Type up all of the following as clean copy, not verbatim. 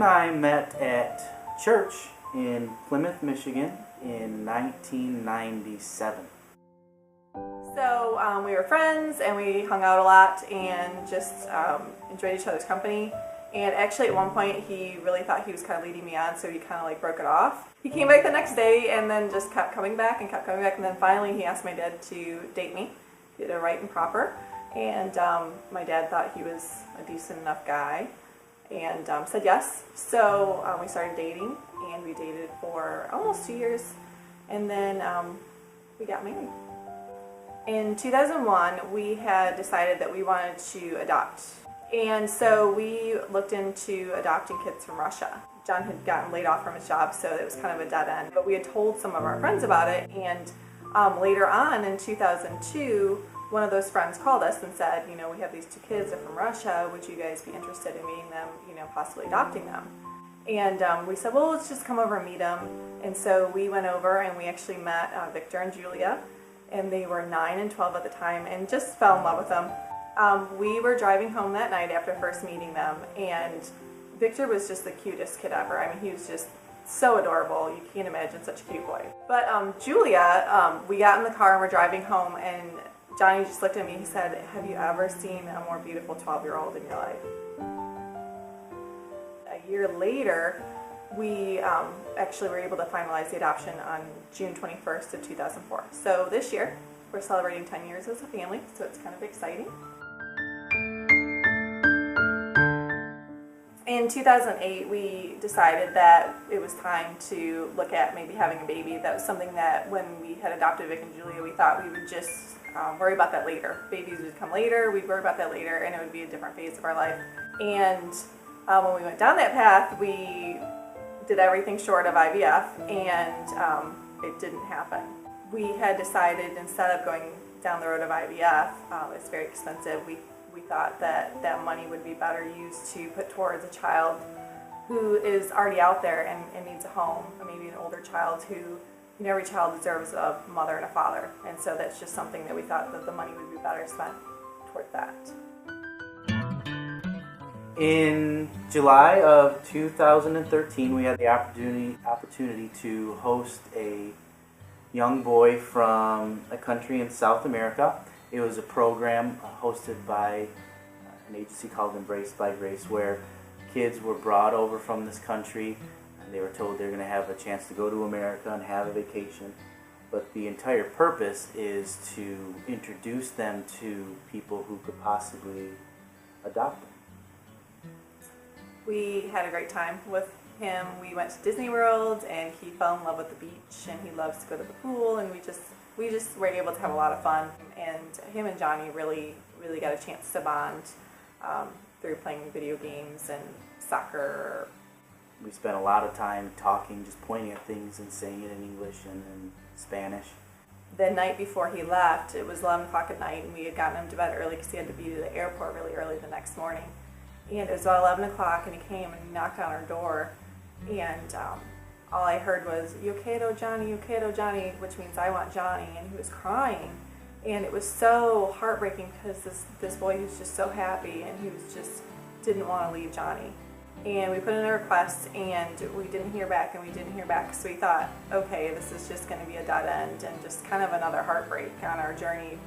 and I met at church in Plymouth, Michigan in 1997. So we were friends and we hung out a lot and just enjoyed each other's company. And actually at one point he really thought he was kind of leading me on, so he kind of like broke it off. He came back the next day and then just kept coming back and kept coming back, and then finally he asked my dad to date me. He did it right and proper, and my dad thought he was a decent enough guy and said yes. So we started dating, and we dated for almost 2 years, and then we got married. In 2001, we had decided that we wanted to adopt. And so we looked into adopting kids from Russia. John had gotten laid off from his job, so it was kind of a dead end. But we had told some of our friends about it, and later on in 2002, one of those friends called us and said, you know, we have these 2 kids, they're from Russia, would you guys be interested in meeting them, you know, possibly adopting them? And we said, well, let's just come over and meet them. And so we went over and we actually met Victor and Julia, and they were 9 and 12 at the time, and just fell in love with them. We were driving home that night after first meeting them, and Victor was just the cutest kid ever. I mean, he was just so adorable. You can't imagine such a cute boy. But Julia, we got in the car and we're driving home, and Johnny just looked at me. He said, have you ever seen a more beautiful 12-year-old in your life? A year later, we actually were able to finalize the adoption on June 21st of 2004. So this year, we're celebrating 10 years as a family, so it's kind of exciting. In 2008, we decided that it was time to look at maybe having a baby. That was something that when we had adopted Vic and Julia, we thought we would just worry about that later. Babies would come later, we'd worry about that later, and it would be a different phase of our life. And when we went down that path, we did everything short of IVF, and it didn't happen. We had decided, instead of going down the road of IVF, it's very expensive, we thought that that money would be better used to put towards a child who is already out there and needs a home, or maybe an older child who, you know, every child deserves a mother and a father. And so that's just something that we thought that the money would be better spent toward that. In July of 2013, we had the opportunity to host a young boy from a country in South America. It was a program hosted by an agency called Embrace by Grace, where kids were brought over from this country and they were told they're going to have a chance to go to America and have a vacation. But the entire purpose is to introduce them to people who could possibly adopt them. We had a great time with him. We went to Disney World and he fell in love with the beach, and he loves to go to the pool, and we just were able to have a lot of fun. And him and Johnny really got a chance to bond through playing video games and soccer. We spent a lot of time talking, just pointing at things and saying it in English and in Spanish. The night before he left, it was 11 o'clock at night, and we had gotten him to bed early because he had to be to the airport really early the next morning. And it was about 11 o'clock, and he came and he knocked on our door, and all I heard was, "You quiero Johnny, you quiero Johnny," which means I want Johnny, and he was crying. And it was so heartbreaking because this boy was just so happy, and he was just didn't want to leave Johnny. And we put in a request, and we didn't hear back, and we didn't hear back, so we thought, okay, this is just going to be a dead end and just kind of another heartbreak on our journey,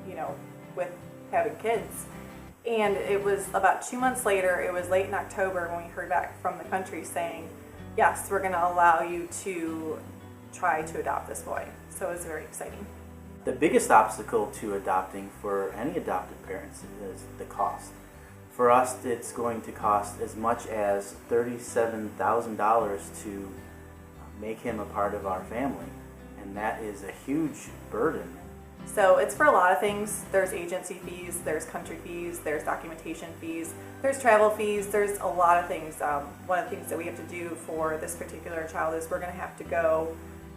you know, with having kids. And it was about 2 months later, it was late in October, when we heard back from the country saying, yes, we're going to allow you to try to adopt this boy. So it was very exciting. The biggest obstacle to adopting for any adopted parents is the cost. For us, it's going to cost as much as $37,000 to make him a part of our family, and that is a huge burden. So it's for a lot of things. There's agency fees, there's country fees, there's documentation fees, there's travel fees, there's a lot of things. One of the things that we have to do for this particular child is we're going to have to go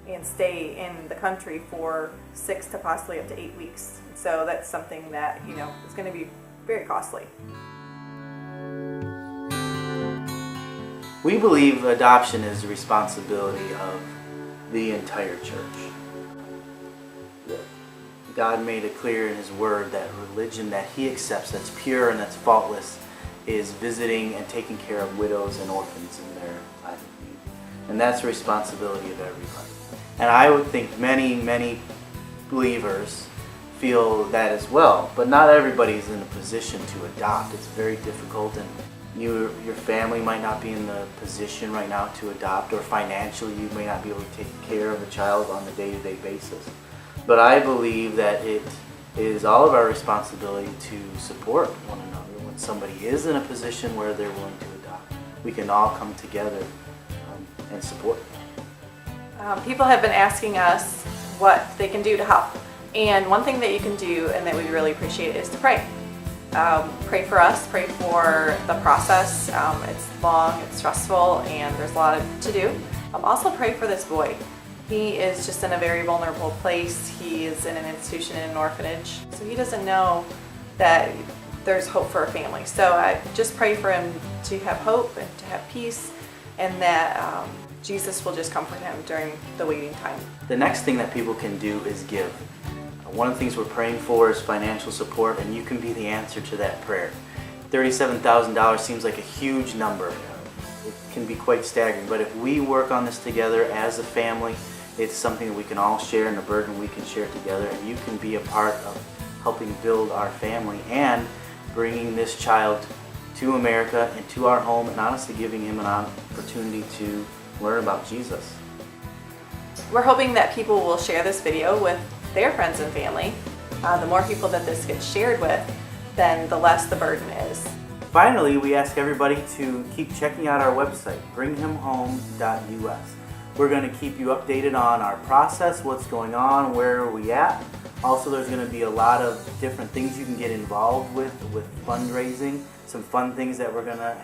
and stay in the country for 6 to possibly up to 8 weeks. So that's something that, you know, is going to be very costly. We believe adoption is the responsibility of the entire church. God made it clear in His Word that religion that He accepts, that's pure and that's faultless, is visiting and taking care of widows and orphans in their time of need. And that's the responsibility of everybody. And I would think many believers feel that as well, but not everybody's in a position to adopt. It's very difficult, and your family might not be in the position right now to adopt, or financially you may not be able to take care of a child on a day-to-day basis. But I believe that it is all of our responsibility to support one another when somebody is in a position where they're willing to adopt. We can all come together and support. People have been asking us what they can do to help. And one thing that you can do and that we really appreciate is to pray. Pray for us, pray for the process. It's long, it's stressful, and there's a lot to do. Also pray for this boy. He is just in a very vulnerable place. He is in an institution, in an orphanage. So he doesn't know that there's hope for a family. So I just pray for him to have hope and to have peace, and that Jesus will just comfort him during the waiting time. The next thing that people can do is give. One of the things we're praying for is financial support, and you can be the answer to that prayer. $37,000 seems like a huge number. It can be quite staggering, but if we work on this together as a family, it's something that we can all share, and a burden we can share together, and you can be a part of helping build our family and bringing this child to America and to our home, and honestly giving him an opportunity to learn about Jesus. We're hoping that people will share this video with their friends and family. The more people that this gets shared with, then the less the burden is. Finally, we ask everybody to keep checking out our website, bringhimhome.us. We're going to keep you updated on our process, what's going on, where are we at. Also, there's going to be a lot of different things you can get involved with fundraising, some fun things that we're going to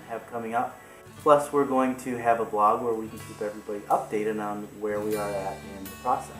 have coming up. Plus, we're going to have a blog where we can keep everybody updated on where we are at in the process.